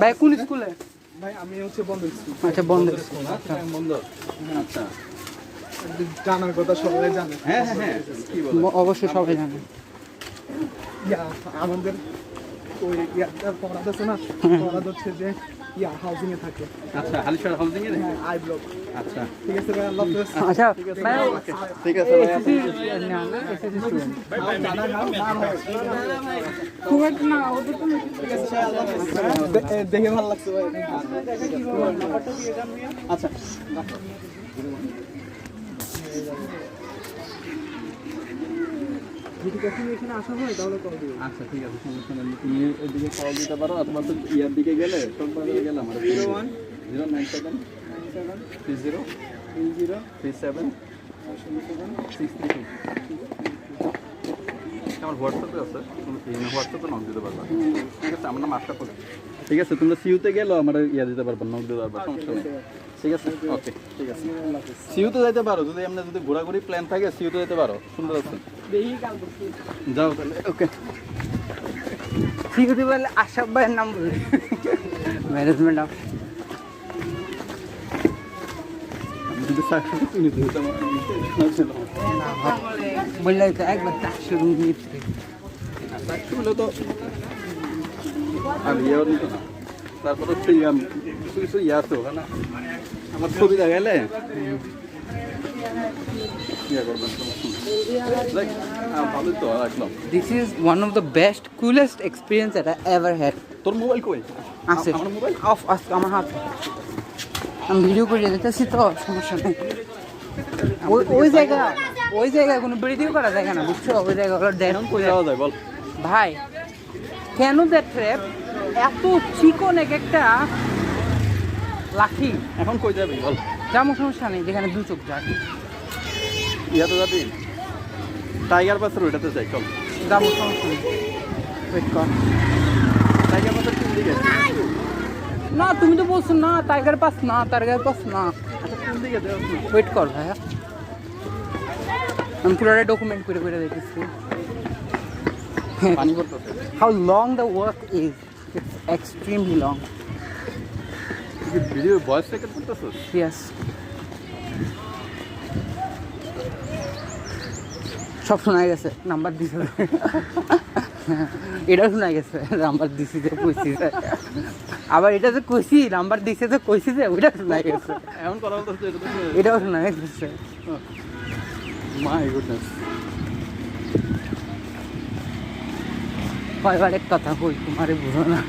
ভাই কোন স্কুলে? ভাই আমি হচ্ছে বন্ধ স্কুল। আচ্ছা বন্ধ স্কুল। বন্ধ। আচ্ছা জানার কথা সবাই জানে। হ্যাঁ হ্যাঁ হ্যাঁ কি বল অবশ্যই সবাই জানে। আমাদের ওই ইয়ার পড়াদ আছে না, পড়াদ হচ্ছে যে হাউজিং এ থাকে। আচ্ছা হালিশহর হাউজিং এ হ্যাঁ আই ব্লক। আচ্ছা ঠিক আছে ভাই, আল্লাহ হাফেজ। আচ্ছা ভাই ঠিক আছে ভাই এসএসসি স্টুডেন্ট খুব একটা না ওদের তো ঠিক আছে ভাই, আল্লাহ হাফেজ। দেখে ভালো লাগছে ভাই। আচ্ছা যদি কখনো এখানে আসা হয় তাহলে কল দিও। আচ্ছা ঠিক আছে সমস্যা নেই, তুমি এদিকে কল দিতে পারো অথবা তো ইয়ার দিকে গেলে সব বাজারে গেলে আমার 097 30 37 632 আমার হোয়াটসঅ্যাপে আছে, তুমি হোয়াটসঅ্যাপে নক দিতে পারবা। ঠিক আছে আমার নাম আশরাফ। ঠিক আছে তোমরা সিউতে গেলো আমার ইয়া দিতে পারবা, নক দিতে পারবা, সমস্যা নেই। ঠিক আছে ওকে ঠিক আছে সিউতে যাইতে পারো, যদি এমনি যদি ঘোরাঘুরি প্ল্যান থাকে সিউতে যেতে পারো, সুন্দর আছে। যাও তাহলে ওকে। ঠিক আছে বলে আশরাফ ভাইয়ের নাম বলে ম্যানেজমেন্ট অফ যদি সাকসেস তুমি দিতে বললে তো একবার 400 রুম নিচ্ছে। সাকসেসগুলো তো আমি ইয়েও নিত না, তারপরে কিছু কিছু ইয়ে আছে ওখানে আমার ছবি দেখাইলে ইয়ে করবেন, ভালোই তো রাখলাম। This is one of the best, coolest experience that I ever had. তোর মোবাইল কই? আছে আমার মোবাইল অফ আমার হাত, আমি ভিডিও করে দিতেছি তো সমস্যা নেই। ওই জায়গায় কোনো ভিডিও করা যায় না বুঝছো, ওই জায়গাগুলো এখন কই যাওয়া যায় বল? ভাই কেন দ্যাট ট্র্যাপ এত চিকন এক একটা লাঠি, এখন কই যাবি বল? যেমন সমস্যা নেই যেখানে দু চোখ যায় ইয়াতে যাবি টাইগার পাসের ওইটাতে যাই চল। যাবো, সমস্যা নেই। ওয়েট কর, টাইগার পাসের কোন দিকে? না তুমি তো বলছো না টাইগার পাস না, টাইগার পাস না। আচ্ছা কোন দিকে দেওয়া? ওয়েট কর ভাইয়া, আমি পুরোটা ডকুমেন্ট করে করে দেখেছি। পানি পড়তেছে। How long the work is, it's extremely long. তুই ভিডিও ভয়েস রেকর্ড করতেছিস? Yes. সব শোনা গেছে, নাম্বার দিছে। এটা শোনা গেছে, নাম্বার দিছি যে কইছি, আবার এটা যে কইছি নাম্বার দিছে যে কইছি যে ওইটা শোনা গেছে, এমন কথা বলতেছে এটা তো এটাও শোনা গেছে। My goodness. কয়বার এক কথা কই তোমারে বুঝো না।